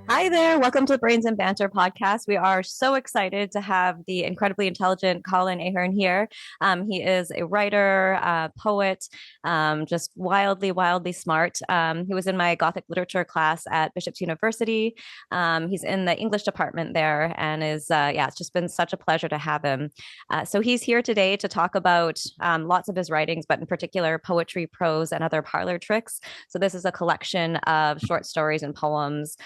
Hi there. Welcome to the Brains and Banter Podcast. We are so excited to have the incredibly intelligent Colin Ahern here. He is a writer, poet, just wildly smart. He was in my Gothic literature class at Bishop's University. He's in the English department there and it's just been such a pleasure to have him. So he's here today to talk about lots of his writings, but in particular, poetry, prose, and other parlor tricks. So this is a collection of short stories and poems.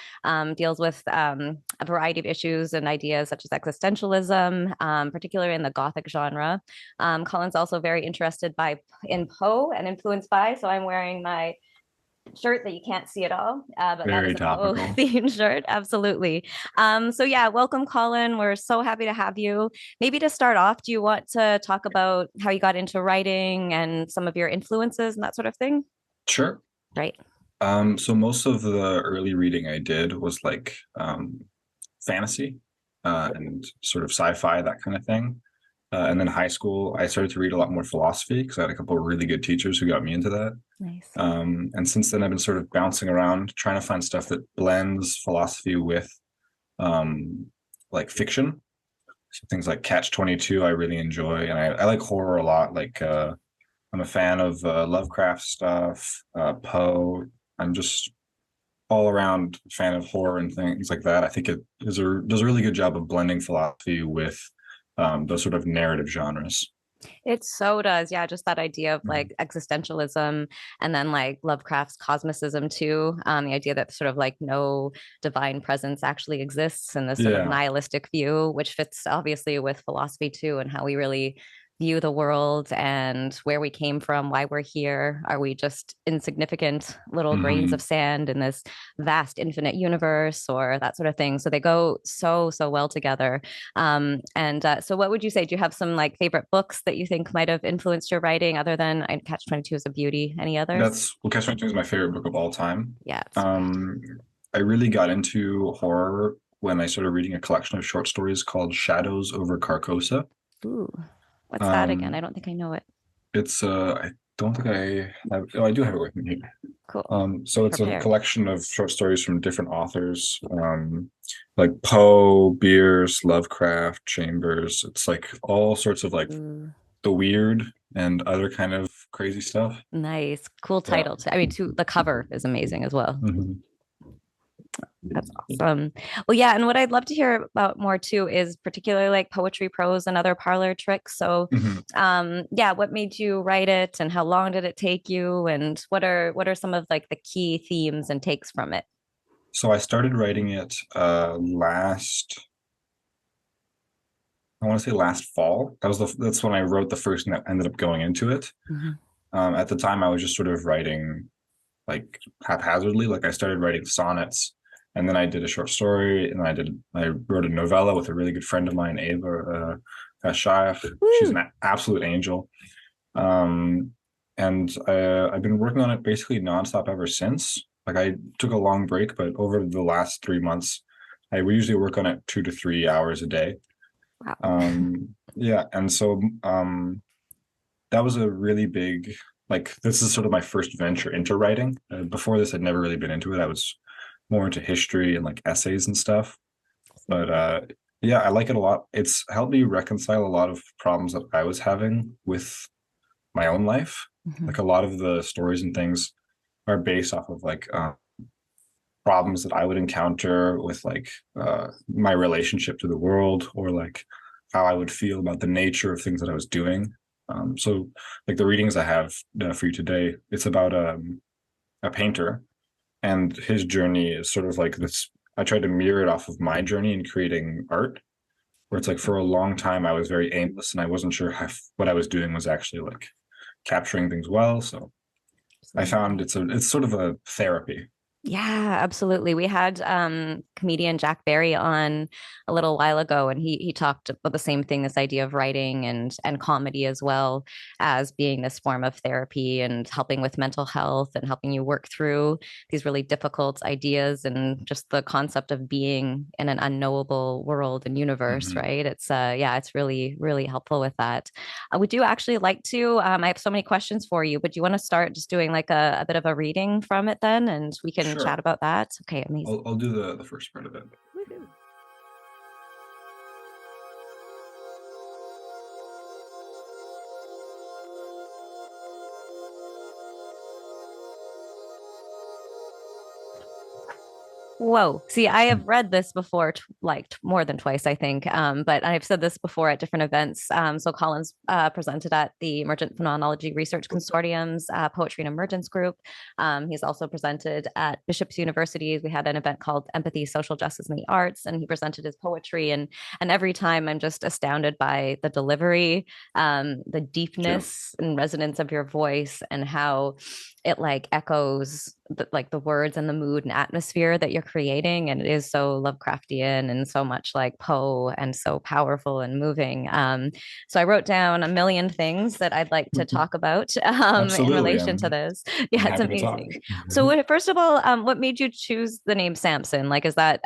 Deals with a variety of issues and ideas such as existentialism, particularly in the Gothic genre. Colin's also very interested in Poe and influenced by, so I'm wearing my shirt that you can't see at all, but Very that is a Poe themed shirt, absolutely. Welcome, Colin. We're so happy to have you. Maybe to start off, do you want to talk about how you got into writing and some of your influences and that sort of thing? Sure. Right. So most of the early reading I did was like fantasy and sort of sci-fi, that kind of thing. And then high school, I started to read a lot more philosophy because I had a couple of really good teachers who got me into that. Nice. And since then, I've been sort of bouncing around trying to find stuff that blends philosophy with like fiction. So things like Catch-22 I really enjoy, and I like horror a lot. Like I'm a fan of Lovecraft stuff, Poe. I'm just all around fan of horror and things like that. I think it does a really good job of blending philosophy with those sort of narrative genres. It so does. Yeah, just that idea of like existentialism and then like Lovecraft's cosmicism too. The idea that sort of like no divine presence actually exists and this sort of nihilistic view, which fits obviously with philosophy too, and how we really view the world and where we came from, why we're here. Are we just insignificant little grains of sand in this vast infinite universe, or that sort of thing? So they go so well together. So what would you say? Do you have some like favorite books that you think might have influenced your writing other than Catch-22 is a beauty? Any others? Catch-22 is my favorite book of all time. Yeah. I really got into horror when I started reading a collection of short stories called Shadows over Carcosa. Ooh. What's that again? I don't think I know it. It's I don't think I have. Oh, I do have it with me here. Cool. So it's a collection of short stories from different authors, like Poe, Bierce, Lovecraft, Chambers. It's like all sorts of like the weird and other kind of crazy stuff. Nice, cool title. Yeah. I mean, the cover is amazing as well. Mm-hmm. That's awesome. Well, yeah, and what I'd love to hear about more too is particularly like poetry, prose, and other parlor tricks. So, what made you write it, and how long did it take you, and what are some of like the key themes and takes from it? So I started writing it last fall. That's when I wrote the first and that ended up going into it. At the time, I was just sort of writing like haphazardly. Like I started writing sonnets. And then I did a short story, and I wrote a novella with a really good friend of mine, Ava Shayach. She's an absolute angel. And I've been working on it basically nonstop ever since. Like I took a long break, but over the last 3 months, we usually work on it 2 to 3 hours a day. Wow. And so that was a really big, like, this is sort of my first venture into writing. Before this, I'd never really been into it. I was more into history and like essays and stuff. But I like it a lot. It's helped me reconcile a lot of problems that I was having with my own life. Like a lot of the stories and things are based off of like problems that I would encounter with like my relationship to the world, or like how I would feel about the nature of things that I was doing. So like the readings I have for you today, it's about a painter, and his journey is sort of like this. I tried to mirror it off of my journey in creating art, where it's like for a long time I was very aimless and I wasn't sure what I was doing was actually like capturing things well. So I found it's sort of a therapy. Yeah, absolutely. We had comedian Jack Barry on a little while ago, and he talked about the same thing, this idea of writing and comedy as well as being this form of therapy and helping with mental health and helping you work through these really difficult ideas and just the concept of being in an unknowable world and universe, Mhm. right? It's yeah, it's really, really helpful with that. Would you actually like to? I have so many questions for you, but do you want to start just doing like a bit of a reading from it then, and we can chat Sure. about that? Okay, amazing. I'll do the first part of it. Woohoo. Whoa. See, I have read this before, more than twice, I think. But I've said this before at different events. So Colin's presented at the Emergent Phenomenology Research Consortium's Poetry and Emergence group. He's also presented at Bishop's University. We had an event called Empathy, Social Justice, and the Arts, and he presented his poetry. And every time I'm just astounded by the delivery, the Sure. deepness and resonance of your voice, and how it like echoes like the words and the mood and atmosphere that you're creating, and it is so Lovecraftian and so much like Poe and so powerful and moving. So I wrote down a million things that I'd like to talk about in Absolutely. relation to this. I'm Yeah, it's happy to talk. amazing. So first of all, what made you choose the name Samson? Like, is that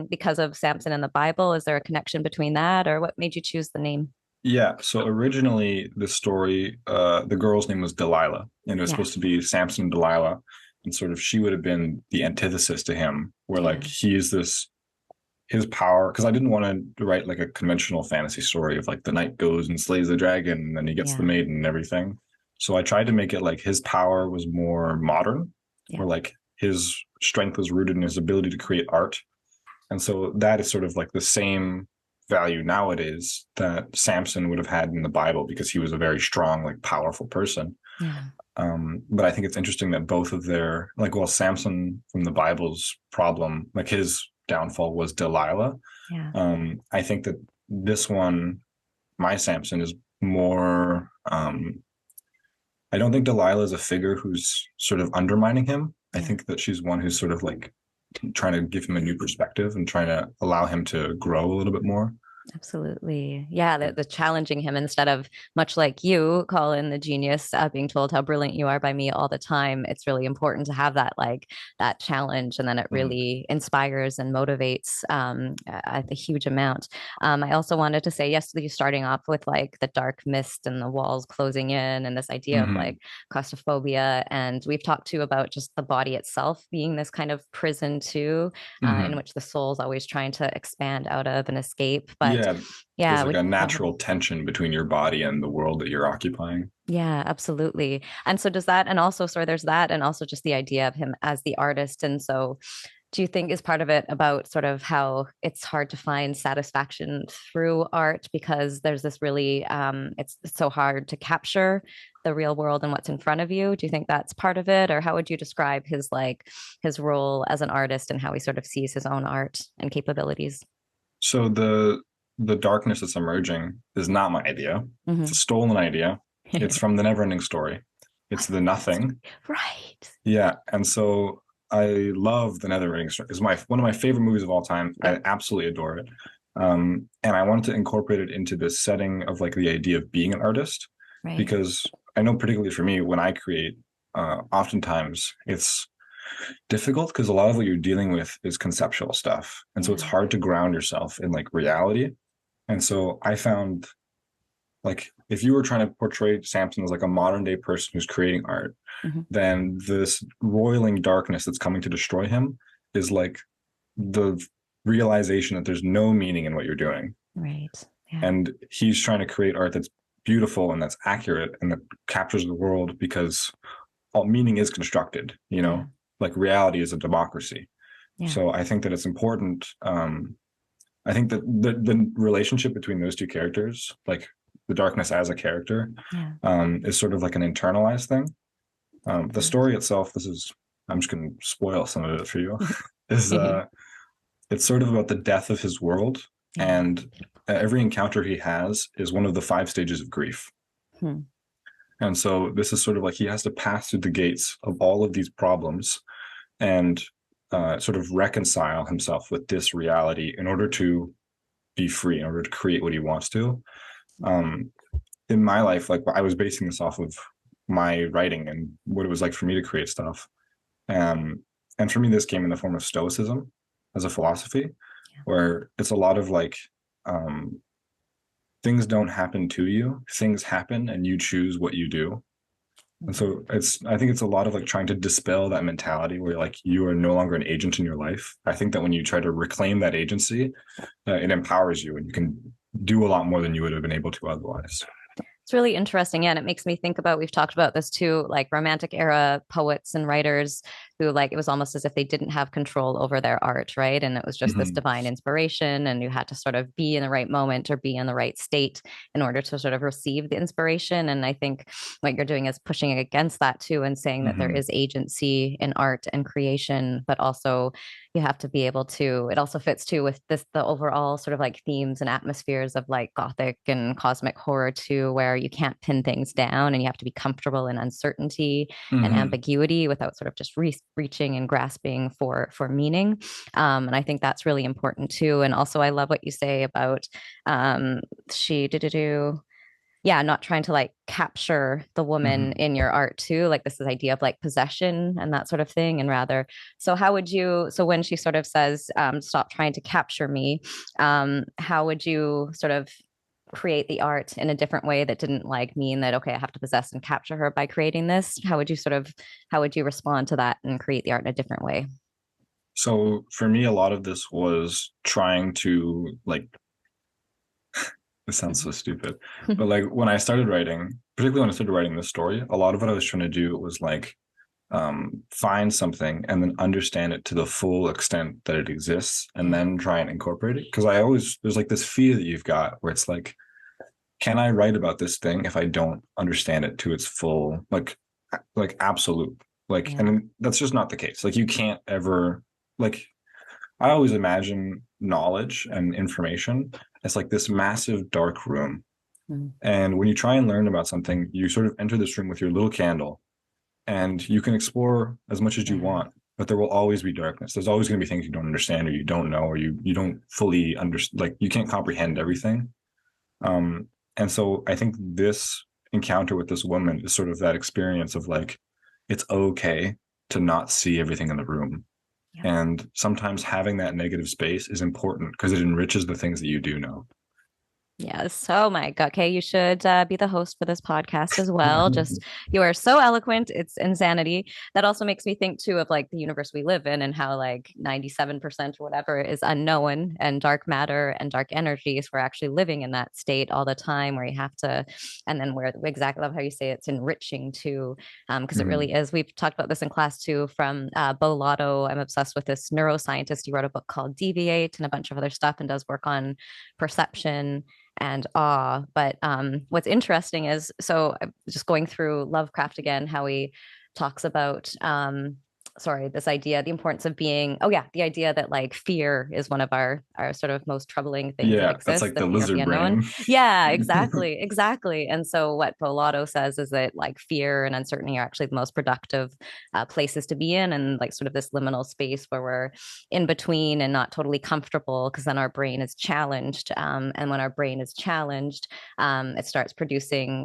because of Samson in the Bible? Is there a connection between that, or what made you choose the name? Yeah, so originally the story, the girl's name was Delilah, and it was Yeah, supposed to be Samson and Delilah, and sort of she would have been the antithesis to him, where yeah, like he is this his power, because I didn't want to write like a conventional fantasy story of like the knight goes and slays the dragon and then he gets the yeah, maiden and everything. So I tried to make it like his power was more modern, yeah, where like his strength was rooted in his ability to create art. And so that is sort of like the same value nowadays that Samson would have had in the Bible because he was a very strong, like powerful person. yeah, But I think it's interesting that both of their like, well, Samson from the Bible's problem, like his downfall was Delilah. yeah. I think that this one, my Samson, is more. I don't think Delilah is a figure who's sort of undermining him. I Yeah. think that she's one who's sort of like trying to give him a new perspective and trying to allow him to grow a little bit more. Absolutely. Yeah, the challenging him instead of much like you, Colin, the genius, being told how brilliant you are by me all the time. It's really important to have that that challenge, and then it Mhm. really inspires and motivates a huge amount. I also wanted to say, yes, you starting off with like the dark mist and the walls closing in, and this idea of like Mhm. claustrophobia. And we've talked too about just the body itself being this kind of prison too, in Mhm. which the soul's always trying to expand out of and escape. But Yeah, there's yeah, like we a go ahead. natural tension between your body and the world that you're occupying. Yeah, absolutely. And so does that, and also, so there's that, and also just the idea of him as the artist. And so do you think is part of it about sort of how it's hard to find satisfaction through art because there's this really it's so hard to capture the real world and what's in front of you? Do you think that's part of it, or how would you describe his his role as an artist and how he sort of sees his own art and capabilities? So the darkness that's emerging is not my idea. It's a Hmm. stolen idea. It's from the Neverending Story. It's the nothing. Right. Yeah, and so I love the Neverending Story. It's my one of my favorite movies of all time. Yeah. I absolutely adore it. And I wanted to incorporate it into this setting of like the idea of being an artist, Right. because I know particularly for me when I create, oftentimes it's difficult because a lot of what you're dealing with is conceptual stuff, and so it's Yeah. hard to ground yourself in like reality. And so I found like if you were trying to portray Samson as like a modern day person who's creating art, Hmm. then this roiling darkness that's coming to destroy him is like the realization that there's no meaning in what you're doing. Right. Yeah. And he's trying to create art that's beautiful and that's accurate and that captures the world because all meaning is constructed, Yeah. like reality is a democracy. Yeah. So I think that it's important. I think that the relationship between those two characters, like the darkness as a character, Yeah. is sort of like an internalized thing. The Right. story itself, I'm just going to spoil some of it for you, is it's sort of about the death of his world. Yeah. And every encounter he has is one of the 5 stages of grief. Hmm. And so this is sort of like he has to pass through the gates of all of these problems. And sort of reconcile himself with this reality in order to be free, in order to create what he wants to. In my life, like I was basing this off of my writing and what it was like for me to create stuff. And for me, this came in the form of Stoicism as a philosophy, where it's a lot of like, things don't happen to you, things happen and you choose what you do. And so I think it's a lot of like trying to dispel that mentality where like you are no longer an agent in your life. I think that when you try to reclaim that agency, it empowers you and you can do a lot more than you would have been able to otherwise. It's really interesting. Yeah, and it makes me think about, we've talked about this too, like romantic era poets and writers who like, it was almost as if they didn't have control over their art, right? And it was just this divine inspiration, and you had to sort of be in the right moment or be in the right state in order to sort of receive the inspiration. And I think what you're doing is pushing against that too, and saying that there is agency in art and creation, but also you have to be able to, it also fits too with this, the overall sort of like themes and atmospheres of like Gothic and cosmic horror too, where you can't pin things down and you have to be comfortable in uncertainty and ambiguity without sort of just reaching and grasping for meaning. And I think that's really important too. And also I love what you say about not trying to like capture the woman in your art too, like this idea of like possession and that sort of thing. And rather, so when she sort of says, stop trying to capture me, how would you sort of create the art in a different way that didn't like mean that, okay, I have to possess and capture her by creating this? How would you respond to that and create the art in a different way? So for me, a lot of this was trying to like, this sounds so stupid, but like when I started writing, particularly when I started writing this story, a lot of what I was trying to do was like find something and then understand it to the full extent that it exists and then try and incorporate it. Because there's like this fear that you've got where it's like, can I write about this thing if I don't understand it to its full, like absolute, like, and that's just not the case. Like you can't ever, like, I always imagine knowledge and information as like this massive dark room. And when you try and learn about something, you sort of enter this room with your little candle and you can explore as much as you want, but there will always be darkness. There's always going to be things you don't understand or you don't know, or you don't fully understand, like you can't comprehend everything. And so I think this encounter with this woman is sort of that experience of like, it's okay to not see everything in the room. And sometimes having that negative space is important because it enriches the things that you do know. Yes. Oh my God. Okay. You should be the host for this podcast as well. Just, you are so eloquent. It's insanity. That also makes me think too of like the universe we live in and how like 97% or whatever is unknown, and dark matter and dark energies. We're actually living in that state all the time where you have to, and then where exactly love how you say it's enriching too. Because it really is. We've talked about this in class too from Bo Lotto. I'm obsessed with this neuroscientist. He wrote a book called Deviate and a bunch of other stuff and does work on perception and awe. But what's interesting is, so just going through Lovecraft again, how he talks about this idea, the importance of being, the idea that like fear is one of our sort of most troubling things that exists. That's like the lizard brain. Yeah, exactly. And so what Polato says is that like fear and uncertainty are actually the most productive places to be in, and like sort of this liminal space where we're in between and not totally comfortable, because then our brain is challenged. And when our brain is challenged, it starts producing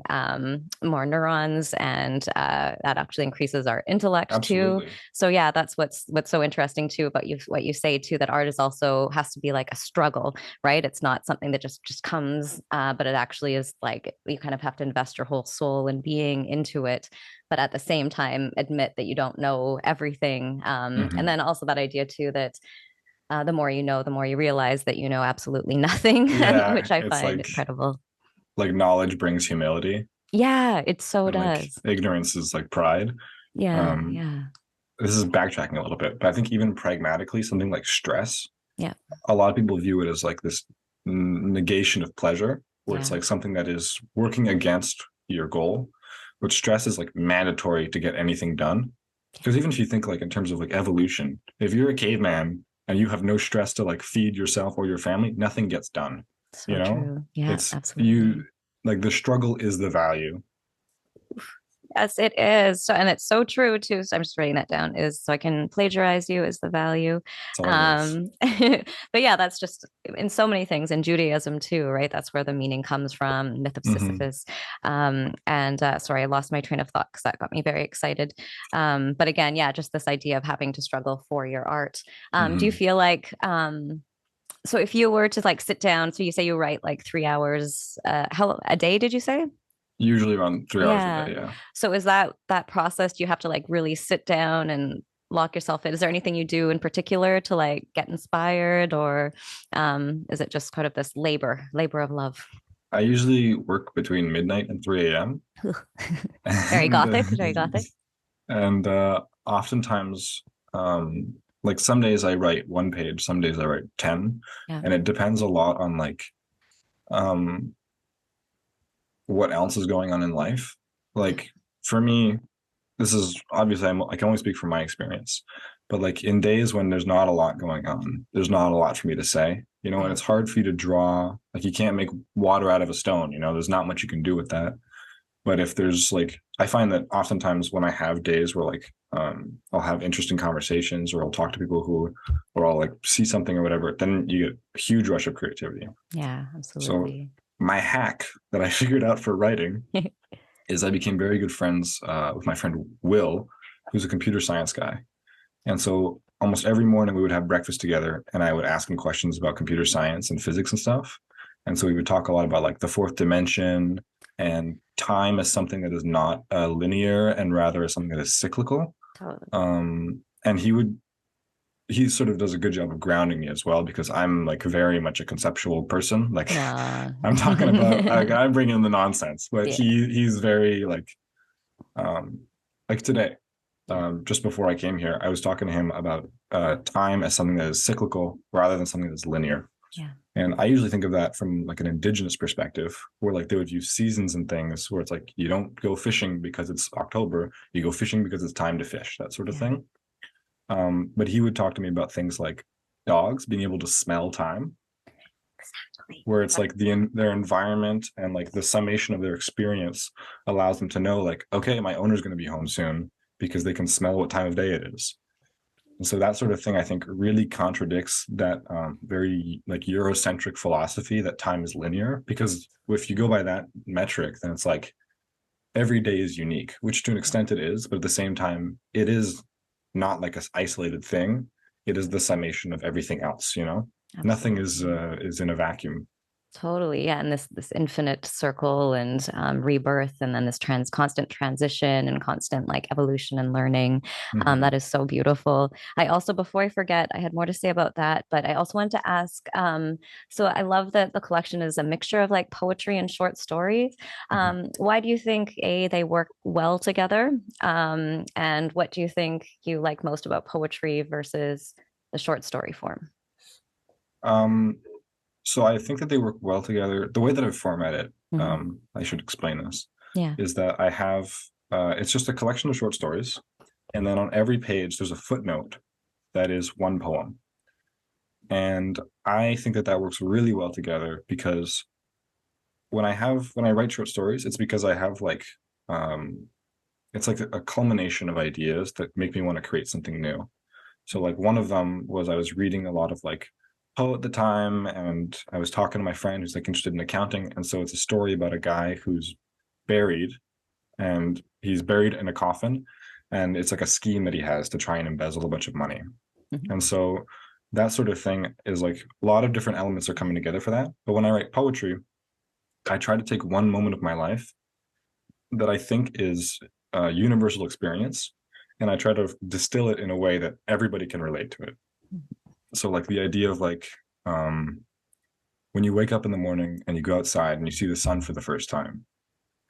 more neurons, and that actually increases our intellect too. So yeah, that's what's so interesting too about what you say too, that art is also has to be like a struggle, right? It's not something that just comes, but it actually is like you kind of have to invest your whole soul and being into it, but at the same time admit that you don't know everything. And then also that idea too that the more you know, the more you realize that you know absolutely nothing, which I find incredible. Like knowledge brings humility. Yeah, it so does. Like, ignorance is like pride. Yeah. This is backtracking a little bit, but I think even pragmatically, something like stress, a lot of people view it as like this negation of pleasure, where it's like something that is working against your goal, which stress is like mandatory to get anything done. Because even if you think like in terms of like evolution, if you're a caveman and you have no stress to like feed yourself or your family, nothing gets done. So you know, true. It's absolutely. Like the struggle is the value. Yes, it is. So, and it's so true too. So I'm just writing that down is so I can plagiarize you is the value. It's all it is. But yeah, that's just in so many things in Judaism too, right? That's where the meaning comes from, myth of Hmm. Sisyphus. And sorry, I lost my train of thought because that got me very excited. But again, yeah, just this idea of having to struggle for your art. Do you Hmm. feel like so if you were to like sit down, so you say you write like 3 hours, how a day did you say? Usually around 3 hours a Yeah. day. Yeah. So is that process, do you have to like really sit down and lock yourself in? Is there anything you do in particular to like get inspired or is it just kind of this labor of love? I usually work between midnight and 3 a.m. Very and gothic, very gothic. oftentimes, like some days I write one page, some days I write 10, Yeah. and it depends a lot on like um what else is going on in life. Like for me, this is obviously I can only speak from my experience, but like in days when there's not a lot going on, there's not a lot for me to say, and Yeah. it's hard for you to draw, like you can't make water out of a stone, there's not much you can do with that. But if there's like, I find that oftentimes when I have days where like I'll have interesting conversations or I'll talk to people or I'll like see something or whatever, then you get a huge rush of creativity. Yeah, So absolutely. my hack that I figured out for writing is I became very good friends with my friend Will, who's a computer science guy. And so almost every morning we would have breakfast together and I would ask him questions about computer science and physics and stuff. And so we would talk a lot about like the fourth dimension and time as something that is not linear and rather as something that is cyclical. Totally. And he sort of does a good job of grounding me as well because I'm like very much a conceptual person. Like Uh, I'm talking about, I bring in the nonsense, but yeah. he's very um, like today, just before I came here, I was talking to him about time as something that is cyclical rather than something that's linear. Yeah. And I usually think of that from like an indigenous perspective, where like they would use seasons and things, where it's like you don't go fishing because it's October, you go fishing because it's time to fish, that sort of Yeah. thing. But he would talk to me about things like dogs being able to smell time, Exactly. where it's like their environment and like the summation of their experience allows them to know like, okay, my owner's going to be home soon because they can smell what time of day it is. And so that sort of thing I think really contradicts that very like Eurocentric philosophy that time is linear, because if you go by that metric, then it's like every day is unique, which to an extent it is, but at the same time it is not like an isolated thing. It is the summation of everything else. Nothing Absolutely. is in a vacuum. Totally. Yeah. And this infinite circle and rebirth, and then this constant transition and constant like evolution and learning. Mm-hmm. That is so beautiful. I also, before I forget, I had more to say about that, but I also wanted to ask, so I love that the collection is a mixture of like poetry and short stories. Mm-hmm. Why do you think they work well together? And what do you think you like most about poetry versus the short story form? Um, so I think that they work well together. The way that I've formatted it, Mhm. I should explain this, Yeah. is that I have it's just a collection of short stories, and then on every page there's a footnote that is one poem. And I think that that works really well together because when I write short stories, it's because I have like it's like a culmination of ideas that make me want to create something new. So like one of them was I was reading a lot of like Poe at the time, and I was talking to my friend who's like interested in accounting, and so it's a story about a guy who's buried, and he's buried in a coffin, and it's like a scheme that he has to try and embezzle a bunch of money. Mhm. And so that sort of thing is like a lot of different elements are coming together for that. But when I write poetry, I try to take one moment of my life that I think is a universal experience, and I try to distill it in a way that everybody can relate to it. So like the idea of like um, when you wake up in the morning and you go outside and you see the sun for the first time,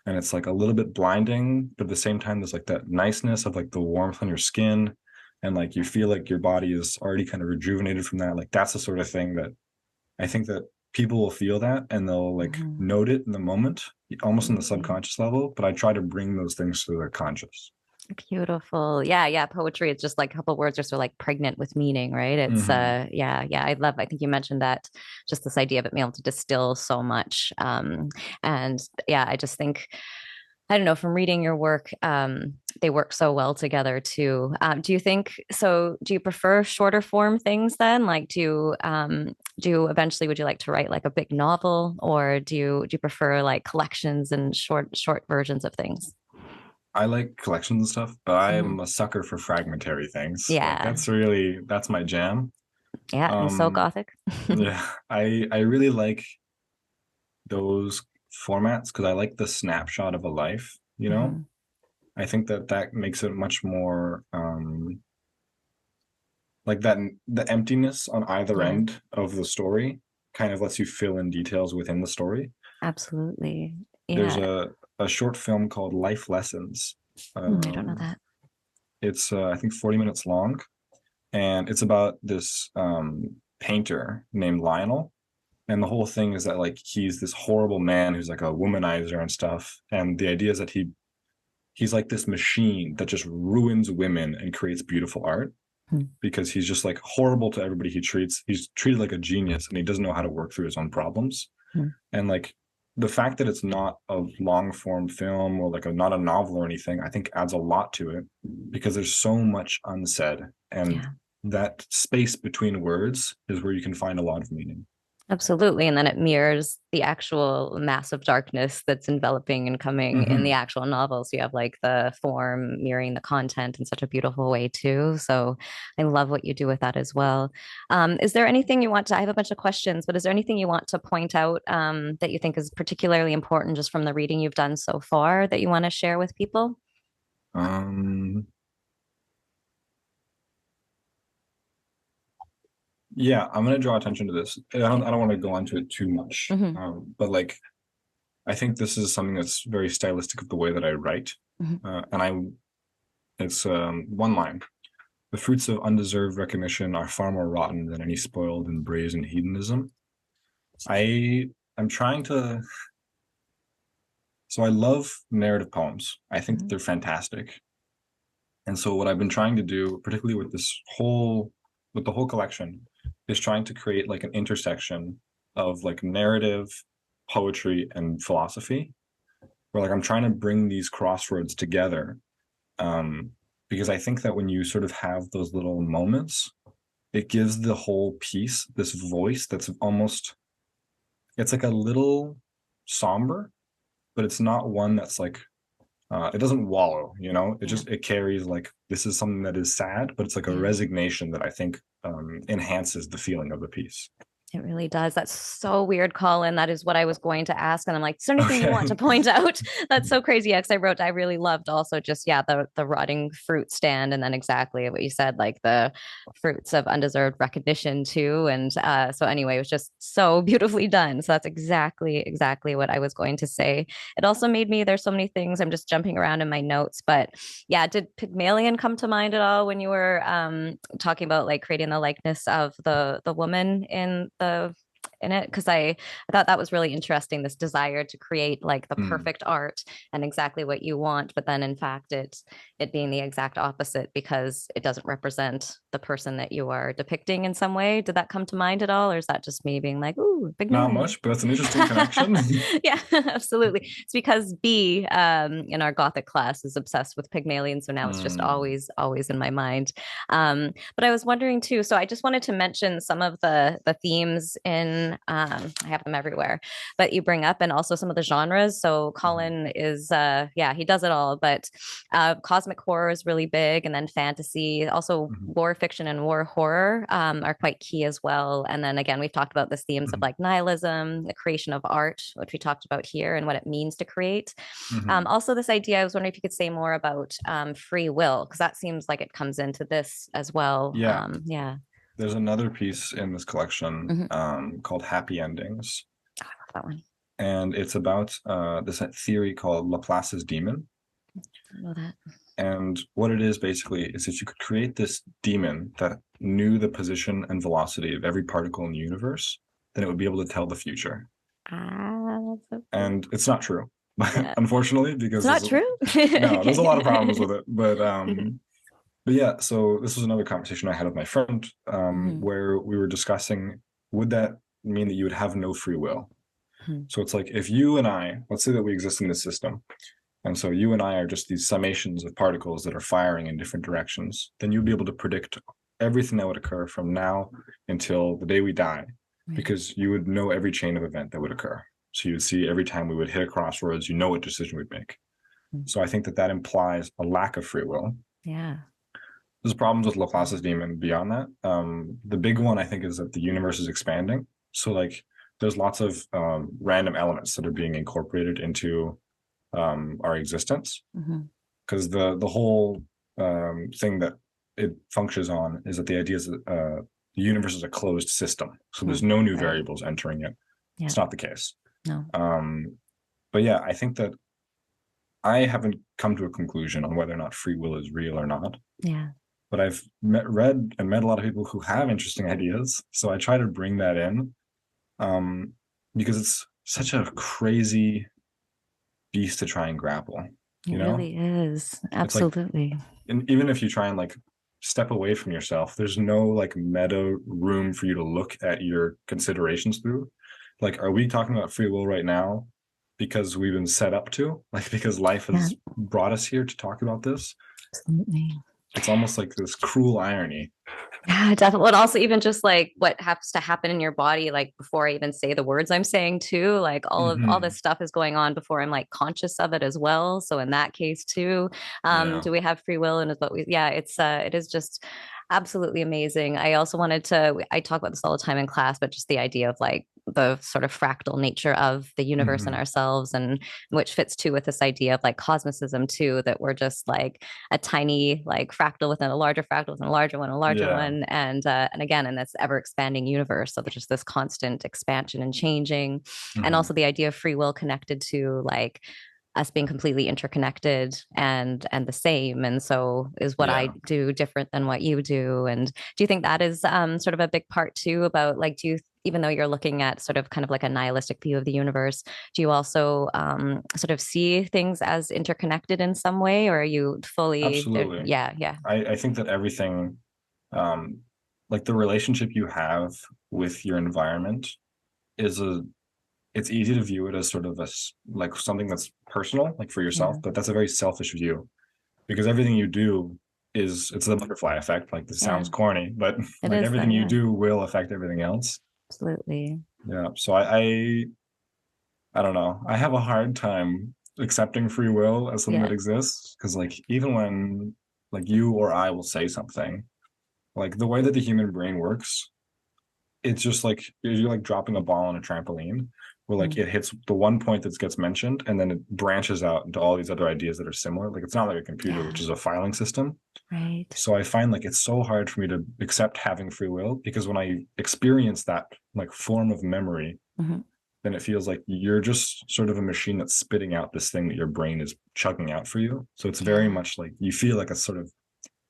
and it's like a little bit blinding, but at the same time there's like that niceness of like the warmth on your skin, and like you feel like your body is already kind of rejuvenated from that. Like that's the sort of thing that I think that people will feel that and they'll like Mhm. note it in the moment, almost in the Absolutely. subconscious level, but I try to bring those things to the conscious. Beautiful. Yeah, yeah. Poetry, it's just like a couple words are so like pregnant with meaning, right? It's Mm-hmm. yeah, yeah. I think you mentioned that, just this idea of it being able to distill so much. And yeah, I just think I don't know, from reading your work, they work so well together too. Do you think so? Do you prefer shorter form things then? Like, do you eventually would you like to write like a big novel, or do you prefer like collections and short versions of things? I like collections and stuff, but Mhm. I'm a sucker for fragmentary things. Like Yeah, that's my jam. yeah, and so Um, gothic. yeah, I really like those formats because I like the snapshot of a life, you know? Mhm. I think that that makes it much more like that the emptiness on either Yeah, end of the story kind of lets you fill in details within the story. absolutely. There's Yeah. a short film called Life Lessons. I don't know Um, that. it's I think 40 minutes long, and it's about this painter named Lionel. And the whole thing is that like he's this horrible man who's like a womanizer and stuff. And the idea is that he's like this machine that just ruins women and creates beautiful art Hmm. because he's just like horrible to everybody he treats. He's treated like a genius and he doesn't know how to work through his own problems. Hmm. And like the fact that it's not a long form film or like not a novel or anything, I think adds a lot to it because there's so much unsaid. And Yeah. that space between words is where you can find a lot of meaning. Absolutely. And then it mirrors the actual massive darkness that's enveloping and coming in the Mm-hmm. actual novel. So you have like the form mirroring the content in such a beautiful way, too. So I love what you do with that as well. Is there anything you want to? I have a bunch of questions, but is there anything you want to point out that you think is particularly important just from the reading you've done so far that you want to share with people? Um, yeah, I'm gonna draw attention to this. Okay. I don't want to go into it too much, Hmm. but like I think this is something that's very stylistic of the way that I write, Hmm. and I it's one line. The fruits of undeserved recognition are far more rotten than any spoiled and brazen hedonism. I I'm trying to so I love narrative poems. I think that Hmm. they're fantastic. And so what I've been trying to do, particularly with the whole collection, is trying to create like an intersection of like narrative, poetry, and philosophy. Where like I'm trying to bring these crossroads together. Um, because I think that when you sort of have those little moments, it gives the whole piece this voice that's almost it's like a little somber, but it's not one that's like it doesn't wallow, you know. It Yeah. just it carries like this is something that is sad, but it's like a Yeah. resignation that I think enhances the feeling of the piece. It really does. That's so weird, Colin. That is what I was going to ask. And I'm like, is there anything you want Okay. to point out? That's so crazy. Yeah, because I wrote, I really loved also just, yeah, the rotting fruit stand. And then exactly what you said, like the fruits of undeserved recognition too. And so anyway, it was just so beautifully done. So that's exactly what I was going to say. It also made me, there's so many things. I'm just jumping around in my notes, but yeah, did Pygmalion come to mind at all when you were talking about like creating the likeness of the woman in it? Because I thought that was really interesting, this desire to create like the Mm. perfect art and exactly what you want, but then in fact it being the exact opposite because it doesn't represent the person that you are depicting in some way. Did that come to mind at all, or is that just me being like, ooh, Not Pygmalion? much, but that's an interesting connection. Yeah, absolutely. It's because B in our Gothic class is obsessed with Pygmalion, so now it's just Mm. always in my mind. But I was wondering too. So I just wanted to mention some of the themes in. I have them everywhere, but you bring up, and also some of the genres. So Mhm. Colin is, yeah, he does it all. But cosmic horror is really big, and then fantasy, also Mhm. war fiction and war horror are quite key as well. And then again, we've talked about the themes of Mhm. like nihilism, the creation of art, which we talked about here, and what it means to create. Mhm. Also, this idea, I was wondering if you could say more about free will, because that seems like it comes into this as well. Yeah, Yeah. there's another piece in this collection Hmm. called Happy Endings, Oh, I love that one. and it's about this theory called Laplace's demon. I know that. And what it is basically is that you could create this demon that knew the position and velocity of every particle in the universe, then it would be able to tell the future. That's so cool. And it's not true, Yeah. unfortunately, It's because not true. there's a lot of problems Okay. with it. But yeah, so this was another conversation I had with my friend Mhm. where we were discussing would that mean that you would have no free will? Mhm. So it's like if you and I, let's say that we exist in this system, And so you and I are just these summations of particles that are firing in different directions. Then you'll be able to predict everything that would occur from now until the day we die, because you would know every chain of event that would occur. So you would see every time we would hit a crossroads, you know what decision we'd make. So I think that implies a lack of free will. Yeah. There's problems with Laplace's demon beyond that. The big one, I think, is that the universe is expanding. So like there's lots of random elements that are being incorporated into our existence. Because the whole thing that it functions on is that the idea is that the universe is a closed system. So there's no new variables entering it. Yeah. It's not the case. No. But yeah, I think that I haven't come to a conclusion on whether or not free will is real or not. Yeah. But I've read and met a lot of people who have interesting ideas. So I try to bring that in because it's such a crazy beast to try and grapple. It really is. Absolutely. Like, and even if you try and like step away from yourself, there's no like meta room for you to look at your considerations through. Like, are we talking about free will right now because we've been set up to, like, because life has brought us here to talk about this? Absolutely. It's almost like this cruel irony. Yeah, definitely. And also even just like what has to happen in your body, like before I even say the words I'm saying too, like all this stuff is going on before I'm like conscious of it as well. So in that case too, do we have free will? And is what it is just absolutely amazing. I also I talk about this all the time in class, but just the idea of like the sort of fractal nature of the universe and ourselves, and which fits too with this idea of like cosmicism too, that we're just like a tiny like fractal within a larger fractal within a larger one, and again in this ever expanding universe. So there's just this constant expansion and changing, and also the idea of free will connected to like us being completely interconnected and the same. And so is what I do different than what you do? And do you think that is sort of a big part too about like, even though you're looking at sort of kind of like a nihilistic view of the universe, do you also sort of see things as interconnected in some way, or are you fully? Absolutely. Yeah. I think that everything, like the relationship you have with your environment it's easy to view it as sort of like something that's personal, like for yourself, but that's a very selfish view, because everything you do it's the butterfly effect. Like this sounds corny, but like everything you do will affect everything else. Absolutely. Yeah. So I don't know. I have a hard time accepting free will as something that exists, because like even when like you or I will say something, like the way that the human brain works, it's just like you're like dropping a ball on a trampoline, where like it hits the one point that gets mentioned and then it branches out into all these other ideas that are similar. Like it's not like a computer, which is a filing system. Right. So I find like it's so hard for me to accept having free will, because when I experience that like form of memory, then it feels like you're just sort of a machine that's spitting out this thing that your brain is chugging out for you. So it's very much like you feel like a sort of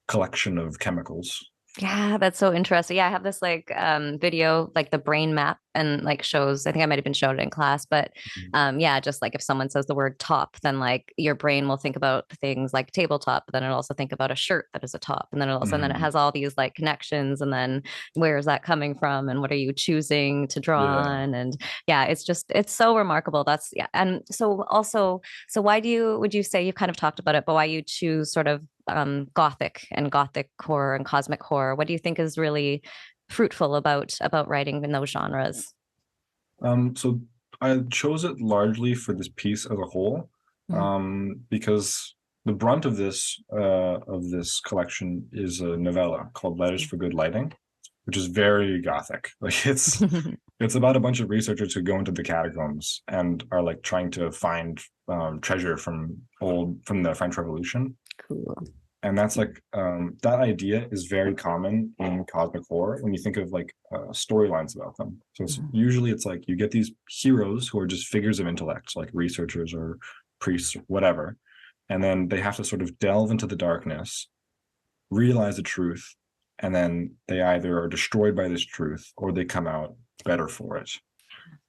collection of chemicals. Yeah, that's so interesting. Yeah, I have this like video, like the brain map, and like shows, I think I might have been showed it in class, but just like if someone says the word top, then like your brain will think about things like tabletop, but then it'll also think about a shirt that is a top. And then and then it has all these like connections, and then where is that coming from? And what are you choosing to draw on? And it's so remarkable. And so also, so would you say, you've kind of talked about it, but why you choose sort of Gothic and Gothic horror and cosmic horror? What do you think is really fruitful about writing in those genres? So I chose it largely for this piece as a whole, because the brunt of this collection is a novella called Letters for Good Lighting, which is very Gothic. Like it's it's about a bunch of researchers who go into the catacombs and are like trying to find treasure from the French Revolution. Cool. And that's like that idea is very common in cosmic horror when you think of like storylines about them. So usually it's like you get these heroes who are just figures of intellect, like researchers or priests or whatever, and then they have to sort of delve into the darkness, realize the truth, and then they either are destroyed by this truth or they come out better for it.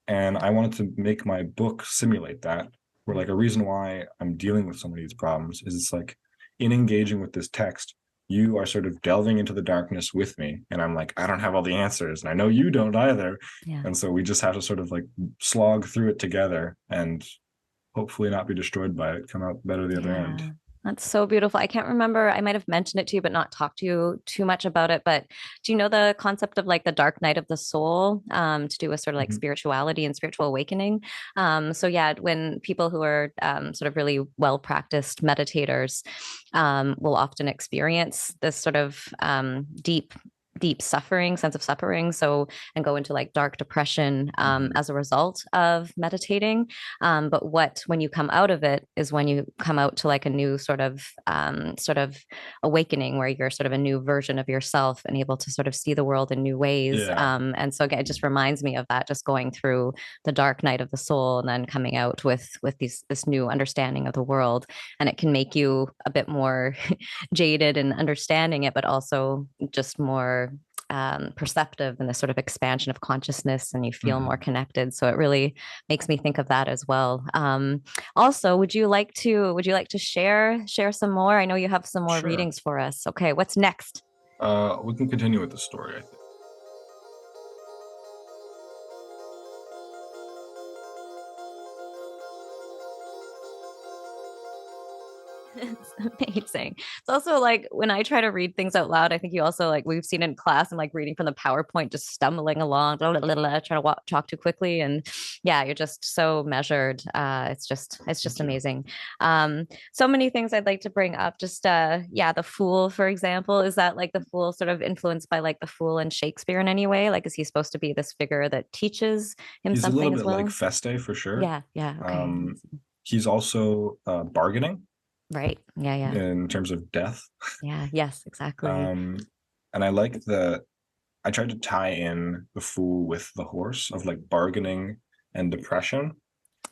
And I wanted to make my book simulate that, where like a reason why I'm dealing with so many of these problems is it's like, in engaging with this text, you are sort of delving into the darkness with me, and I'm like, I don't have all the answers, and I know you don't either. And so we just have to sort of like slog through it together and hopefully not be destroyed by it, come out better the other end. Yeah. That's so beautiful. I can't remember. I might have mentioned it to you, but not talked to you too much about it. But do you know the concept of like the dark night of the soul, to do with sort of like Mhm. spirituality and spiritual awakening? So yeah, when people who are sort of really well practiced meditators will often experience this sort of deep suffering, sense of suffering. So, and go into like dark depression as a result of meditating. But when you come out of it is when you come out to like a new sort of awakening where you're sort of a new version of yourself and able to sort of see the world in new ways. Yeah. And so again, it just reminds me of that, just going through the dark night of the soul and then coming out with this new understanding of the world. And it can make you a bit more jaded in understanding it, but also just more perceptive in this sort of expansion of consciousness, and you feel more connected. So it really makes me think of that as well. Also, would you like to share some more? I know you have some more Sure. readings for us. Okay, what's next? We can continue with the story, I think. It's amazing. It's also like when I try to read things out loud, I think you also like we've seen in class and like reading from the PowerPoint, just stumbling along, blah, blah, blah, blah, trying to talk too quickly, and yeah, you're just so measured. It's just Thank you. amazing. So many things I'd like to bring up. Just yeah, the Fool, for example, is that like the Fool sort of influenced by like the Fool and Shakespeare in any way? Like, is he supposed to be this figure that teaches him He's a little something as bit like well? Feste for sure. Yeah, yeah, okay, He's also bargaining right, yeah, yeah, in terms of death. yeah, yes, exactly. Um, and I like that I tried to tie in the Fool with the horse of like bargaining and depression,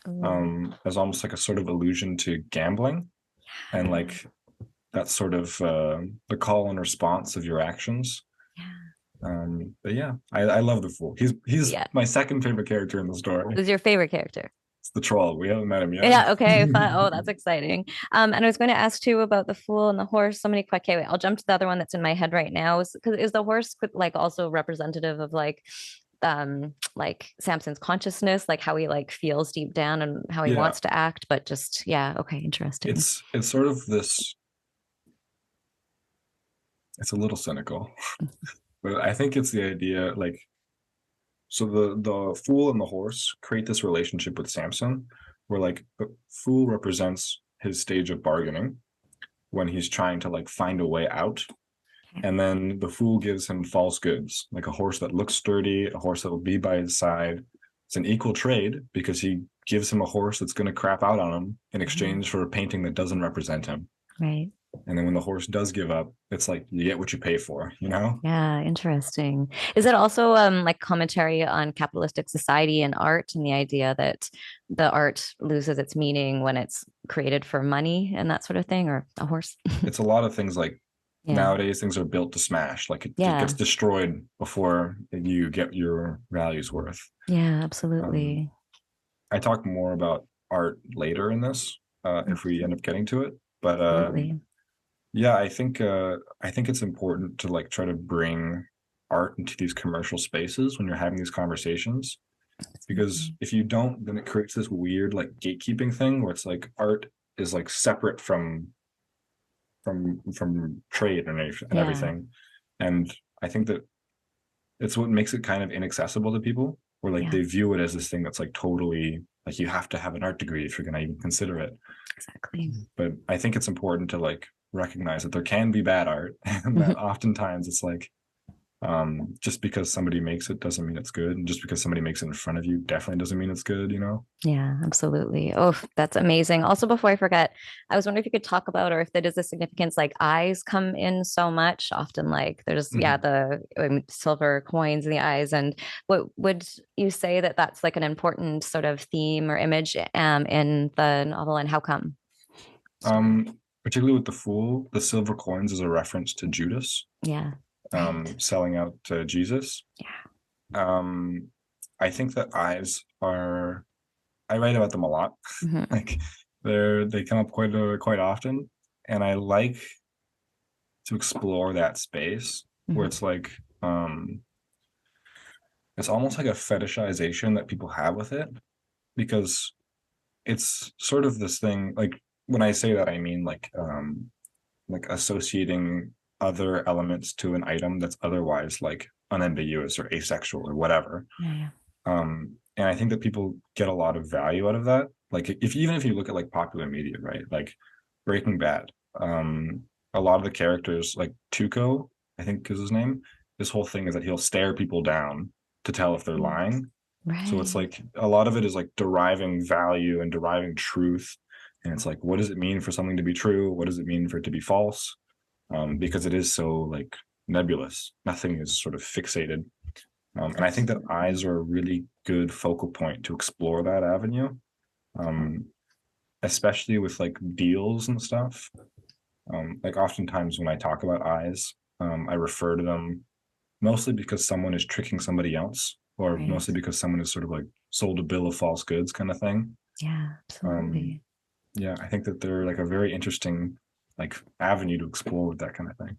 Ooh. as almost like a sort of allusion to gambling and like that sort of the call and response of your actions. But yeah, I love the Fool. He's Yeah. my second favorite character in the story. Who's your favorite character? It's the troll. We haven't met him yet. Yeah, okay, fine. Oh, that's exciting. And I was going to ask too about the Fool and the horse. So many quick. Okay, wait, I'll jump to the other one that's in my head right now. Is the horse like also representative of like Samson's consciousness, like how he like feels deep down and how he Yeah, wants to act, but just yeah, okay, interesting. it's sort of this. It's a little cynical, but I think it's the idea like so the Fool and the horse create this relationship with Samson, where like the Fool represents his stage of bargaining when he's trying to like find a way out. And then the Fool gives him false goods, like a horse that looks sturdy, a horse that will be by his side. It's an equal trade because he gives him a horse that's going to crap out on him in exchange for a painting that doesn't represent him. Right. And then when the horse does give up, it's like you get what you pay for, you know? Yeah, interesting. Is it also like commentary on capitalistic society and art and the idea that the art loses its meaning when it's created for money and that sort of thing, or a horse? It's a lot of things like Yeah. nowadays things are built to smash. Like it Yeah. gets destroyed before you get your value's worth. Yeah, absolutely. I talk more about art later in this, if we end up getting to it. But Absolutely. yeah, I think it's important to like try to bring art into these commercial spaces when you're having these conversations. Because if you don't, then it creates this weird like gatekeeping thing where it's like art is like separate from trade and Yeah. everything. And I think that it's what makes it kind of inaccessible to people, where like Yeah. they view it as this thing that's like totally like you have to have an art degree if you're gonna even consider it. Exactly. But I think it's important to like recognize that there can be bad art and that oftentimes it's like just because somebody makes it doesn't mean it's good, and just because somebody makes it in front of you definitely doesn't mean it's good, you know? Yeah, absolutely. Oh, that's amazing. Also, before I forget, I was wondering if you could talk about, or if that is a significance, like eyes come in so much often, like there's, yeah, the silver coins in the eyes. And what would you say that that's like an important sort of theme or image in the novel, and how come? Particularly with the Fool, the silver coins is a reference to Judas. Yeah. Selling out to Jesus. Yeah. I think that eyes are. I write about them a lot. Like they come up quite often, and I like to explore that space where it's like it's almost like a fetishization that people have with it, because it's sort of this thing, like when I say that, I mean like associating other elements to an item that's otherwise like unambiguous or asexual or whatever. Yeah. And I think that people get a lot of value out of that. Like if even if you look at like popular media, right? Like Breaking Bad, a lot of the characters, like Tuco, I think is his name. This whole thing is that he'll stare people down to tell if they're lying. So it's Right. like a lot of it is like deriving value and deriving truth. And it's like, what does it mean for something to be true? What does it mean for it to be false? Because it is so like nebulous. Nothing is sort of fixated. And I think that eyes are a really good focal point to explore that avenue, um, especially with like deals and stuff. Like oftentimes when I talk about eyes, I refer to them mostly because someone is tricking somebody else, or Right. mostly because someone is sort of like sold a bill of false goods kind of thing. Yeah, Um, absolutely. yeah, I think that they're like a very interesting like avenue to explore with that kind of thing.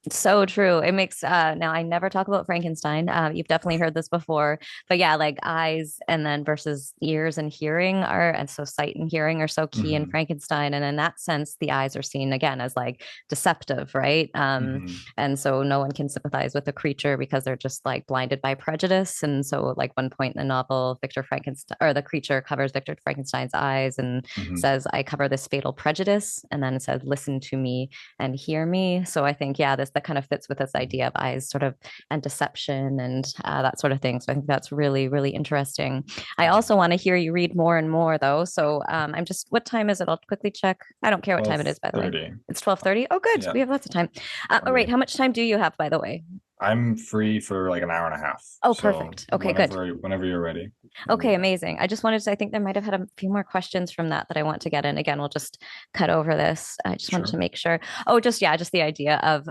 So true. It makes now I never talk about Frankenstein. You've definitely heard this before, but yeah, like eyes and then versus ears and hearing are, and so sight and hearing are so key in Mm-hmm. Frankenstein. And in that sense, the eyes are seen again as like deceptive, right? Mm-hmm. And so no one can sympathize with the creature because they're just like blinded by prejudice. And so, like one point in the novel, Victor Frankenstein or the creature covers Victor Frankenstein's eyes and Mm-hmm. says, "I cover this fatal prejudice," and then it says, "Listen to me and hear me." So I think, yeah, this that kind of fits with this idea of eyes sort of and deception and that sort of thing. So I think that's really, really interesting. I also want to hear you read more and more though. So I'm just, what time is it? I'll quickly check. I don't care what time it is, by the way. 12:30. It's 12:30. Oh, good. Yeah. We have lots of time. All right. Okay. How much time do you have, by the way? I'm free for like an hour and a half. Oh, So perfect. Okay, good. whenever you're ready. Okay, amazing. I just wanted to, I think there might have had a few more questions from that I want to get in. Again, we'll just cut over this. I just wanted to Sure. make sure. Oh, just, yeah, just the idea of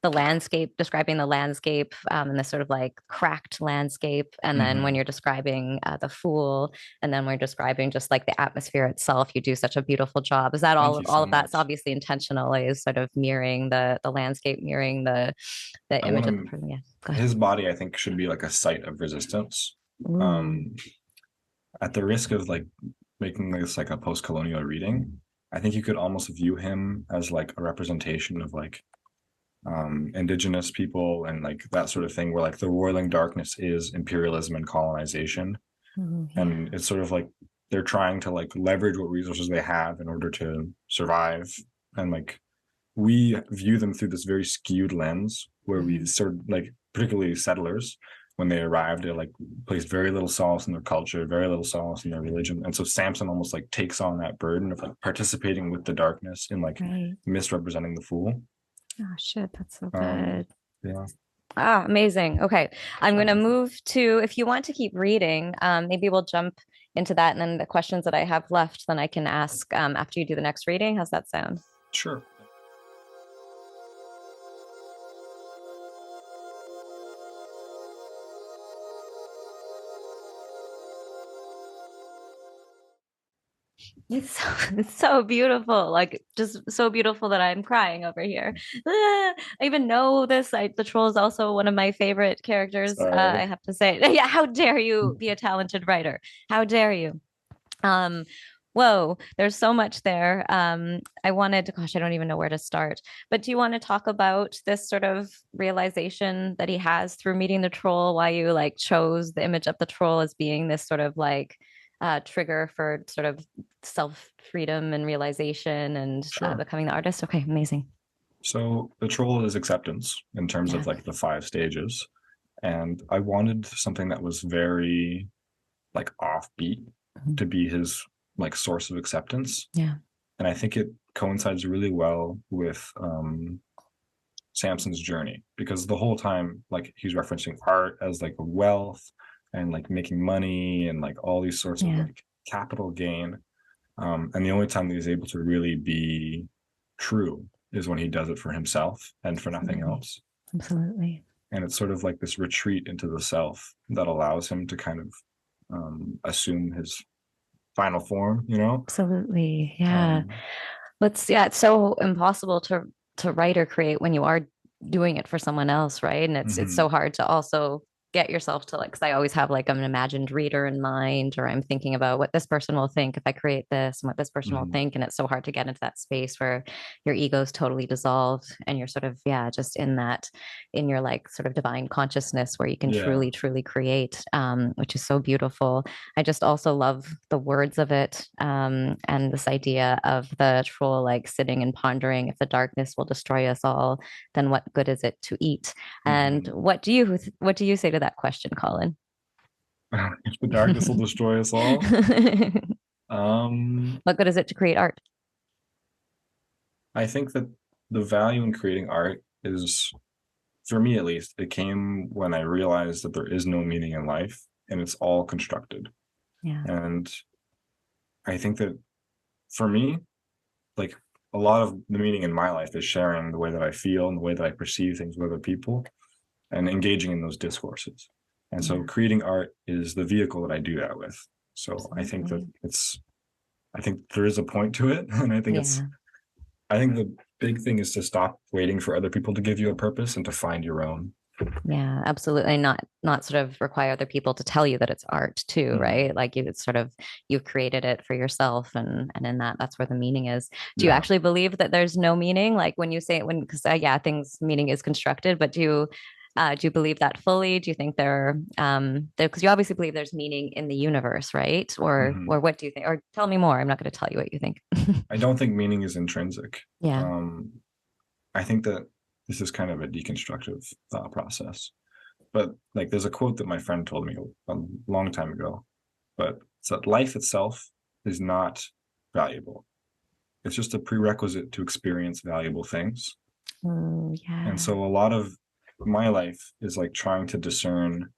the landscape, describing the landscape and the sort of like cracked landscape. And then when Mm-hmm. you're describing the fool, and then we're describing just like the atmosphere itself, you do such a beautiful job. Is that Thank you all so of that's much. obviously intentional, is sort of mirroring the landscape, mirroring the I image want of the to person. Yeah, go ahead. his body, I think, should be like a site of resistance. Ooh, Um, at the risk of like making this like a post-colonial reading, I think you could almost view him as like a representation of like indigenous people and like that sort of thing, where like the roiling darkness is imperialism and colonization. ooh, And yeah. it's sort of like they're trying to like leverage what resources they have in order to survive. And like we view them through this very skewed lens where we Mhm. sort of like, particularly settlers, when they arrived, they like placed very little solace in their culture, very little solace in their religion. And so Samson almost like takes on that burden of like participating with the darkness in like Right. misrepresenting the fool. Oh shit, that's so um good. yeah. Ah, amazing. Okay. I'm going to So move to, if you want to keep reading, maybe we'll jump into that. And then the questions that I have left, then I can ask after you do the next reading. How's that sound? sure. It's so, it's so beautiful, like just so beautiful that I'm crying over here. I even know this. The troll is also one of my favorite characters. Sorry. I have to say, yeah. How dare you be a talented writer? How dare you? Um, Whoa, there's so much there. I wanted to, gosh, I don't even know where to start. But do you want to talk about this sort of realization that he has through meeting the troll? Why you like chose the image of the troll as being this sort of like trigger for sort of self freedom and realization and Sure. becoming the artist? Okay, amazing. So the troll is acceptance in terms Yeah. of like the 5 stages. And I wanted something that was very like offbeat Mhm. to be his like source of acceptance. Yeah. And I think it coincides really well with Samson's journey, because the whole time like he's referencing art as like wealth and like making money and like all these sorts of Yeah. like capital gain. And the only time that he's able to really be true is when he does it for himself and for nothing Absolutely. else. Absolutely. And it's sort of like this retreat into the self that allows him to kind of assume his final form, you know? Absolutely. Yeah. Um, Yeah, it's so impossible to write or create when you are doing it for someone else, right? And it's so mhm. hard to also get yourself to like, because I always have like an imagined reader in mind, or I'm thinking about what this person will think if I create this and what this person will think. And it's so hard to get into that space where your ego is totally dissolved and you're sort of, yeah, just in that, in your like sort of divine consciousness where you can Yeah. truly, truly create, which is so beautiful. I just also love the words of it, and this idea of the troll like sitting and pondering, if the darkness will destroy us all, then what good is it to eat? And what do you say to that question, Colin? If the darkness will destroy us all. What good is it to create art? I think that the value in creating art is, for me at least, it came when I realized that there is no meaning in life and it's all constructed. Yeah. And I think that for me, like a lot of the meaning in my life is sharing the way that I feel and the way that I perceive things with other people and engaging in those discourses. And so creating art is the vehicle that I do that with. So Absolutely. I think that I think there is a point to it. And I think I think the big thing is to stop waiting for other people to give you a purpose and to find your own. Yeah, absolutely. Not sort of require other people to tell you that it's art too, right? Like it's sort of, you've created it for yourself, and in that's where the meaning is. Do you actually believe that there's no meaning? Like when you say it, when, because things, meaning is constructed, but do you believe that fully? Do you think because you obviously believe there's meaning in the universe, right? Or what do you think? Or tell me more. I'm not going to tell you what you think. I don't think meaning is intrinsic. Yeah. I think that this is kind of a deconstructive thought process. But like there's a quote that my friend told me a long time ago, but it's that life itself is not valuable. It's just a prerequisite to experience valuable things. And so a lot of my life is like trying to discern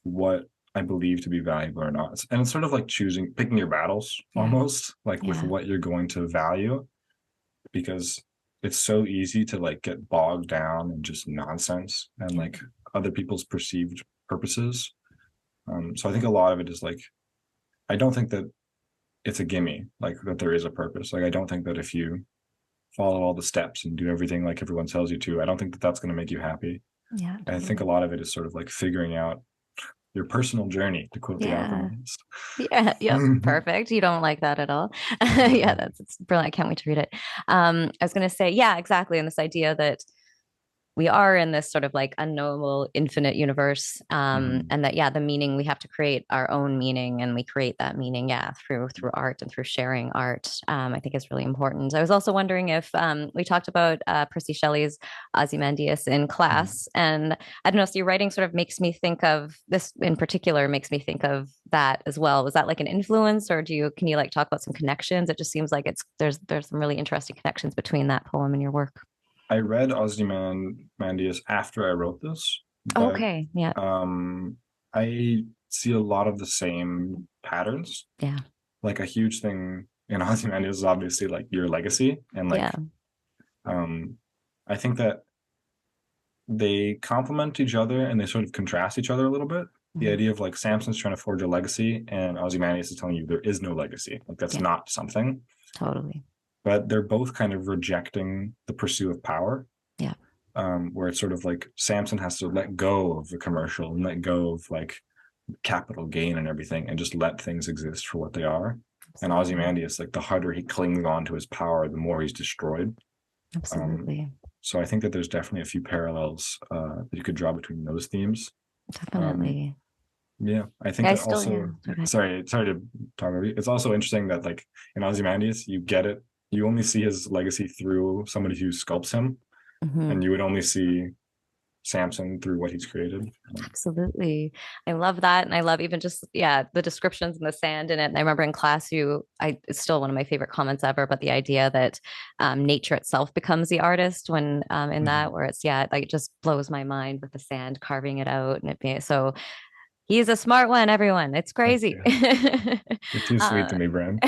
what I believe to be valuable or not. And it's sort of like picking your battles almost, like with what you're going to value, because it's so easy to like get bogged down in just nonsense and like other people's perceived purposes. So I think a lot of it is like, I don't think that it's a gimme, like that there is a purpose. Like I don't think that if you follow all the steps and do everything like everyone tells you to, I don't think that that's going to make you happy. Yeah. And I think a lot of it is sort of like figuring out your personal journey, to quote the Alchemist. Yeah. Yep. Perfect. You don't like that at all. Yeah, it's brilliant. I can't wait to read it. I was going to say, yeah, exactly. And this idea that we are in this sort of like unknowable infinite universe, and that the meaning, we have to create our own meaning, and we create that meaning through art and through sharing art. I think is really important. I was also wondering if we talked about Percy Shelley's Ozymandias in class, and I don't know, so your writing sort of makes me think of this in particular, makes me think of that as well. Was that like an influence, or can you like talk about some connections? It just seems like there's some really interesting connections between that poem and your work. I read Ozymandias after I wrote this. But, okay. Yeah. I see a lot of the same patterns. Yeah. Like a huge thing in Ozymandias is obviously like your legacy, and like, I think that they complement each other and they sort of contrast each other a little bit. The idea of like Samson's trying to forge a legacy, and Ozymandias is telling you there is no legacy. Like that's not something. Totally. But they're both kind of rejecting the pursuit of power. Yeah. Where it's sort of like Samson has to let go of the commercial and let go of like capital gain and everything and just let things exist for what they are. Absolutely. And Ozymandias, like the harder he clings on to his power, the more he's destroyed. Absolutely. So I think that there's definitely a few parallels that you could draw between those themes. Definitely. I think that also, sorry to talk over you. It's also interesting that like in Ozymandias, you get it. You only see his legacy through somebody who sculpts him, and you would only see Samson through what he's created. Absolutely. I love that. And I love even just, the descriptions and the sand in it. And I remember in class, it's still one of my favorite comments ever, but the idea that nature itself becomes the artist when in that, where it's, like it just blows my mind with the sand carving it out. And so he's a smart one, everyone. It's crazy. You're too sweet to me, Bran.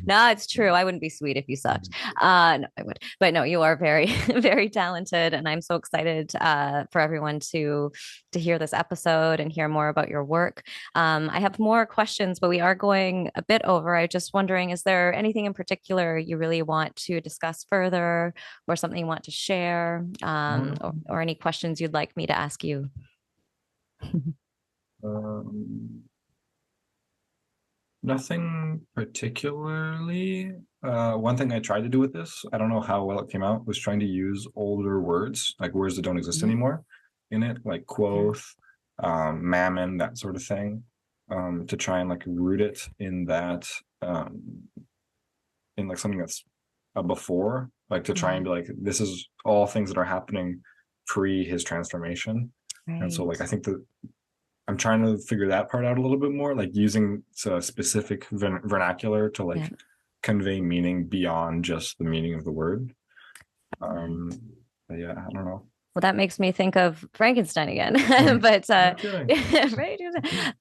No, it's true. I wouldn't be sweet if you sucked. No, I would. But no, you are very, very talented. And I'm so excited for everyone to hear this episode and hear more about your work. I have more questions, but we are going a bit over. I'm just wondering, is there anything in particular you really want to discuss further, or something you want to share, or any questions you'd like me to ask you? Um, Nothing particularly. One thing I tried to do with this, I don't know how well it came out, was trying to use older words, like words that don't exist Mhm. anymore in it, like Yeah. quoth, mammon, that sort of thing, to try and like root it in that, um, in like something that's a before, like to try Yeah. and be like, this is all things that are happening pre his transformation. And so like I Right. think that I'm trying to figure that part out a little bit more, like using a specific vernacular to Yeah. like convey meaning beyond just the meaning of the word. Um, but yeah, I don't know. Well, that makes me think of Frankenstein again. But No kidding. right?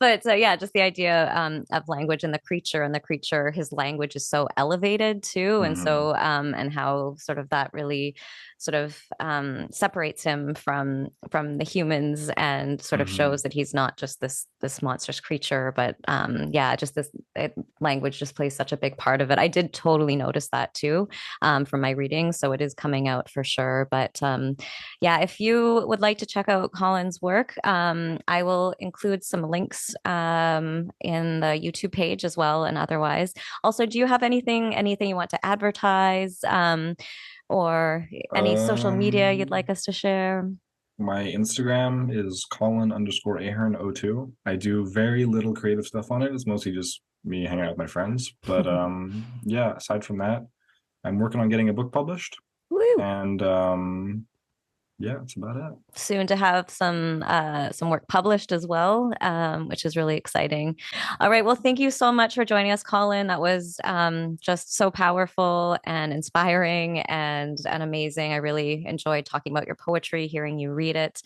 But yeah, just the idea of language and the creature, his language is so elevated too, and Mm-hmm. so and how sort of that really sort of separates him from the humans and sort of Mm-hmm. shows that he's not just this monstrous creature, but yeah, just language just plays such a big part of it. I did totally notice that too from my reading, so it is coming out for sure. But yeah, if you would like to check out Colin's work, I will include some links in the YouTube page as well and otherwise. Also, do you have anything you want to advertise or any social media you'd Um, like us to share? my Instagram is Colin_Ahern02. I do very little creative stuff on it. It's mostly just me hanging out with my friends. But yeah, aside from that, I'm working on getting a book published. Woo! And yeah, that's about it. Soon to have some work published as well, which is really exciting. All right, well, thank you so much for joining us, Colin. That was just so powerful and inspiring and amazing. I really enjoyed talking about your poetry, hearing you read it,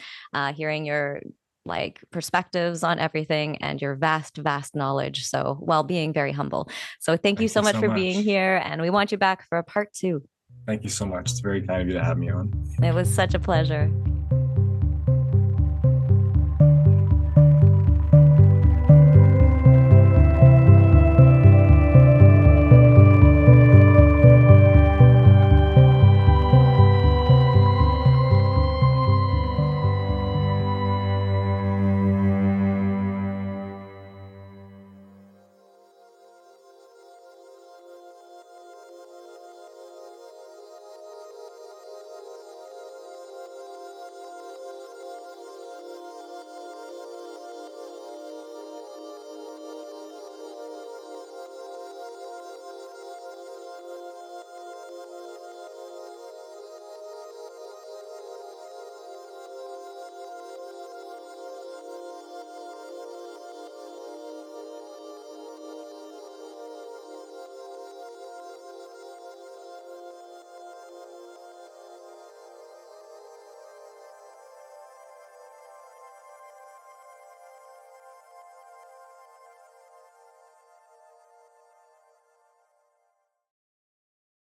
hearing your like perspectives on everything and your vast knowledge. So while being very humble. So thank you Thank so you much so for being much. here, and we want you back for a part two. Thank you so much. It's very kind of you to have me on. It was such a pleasure.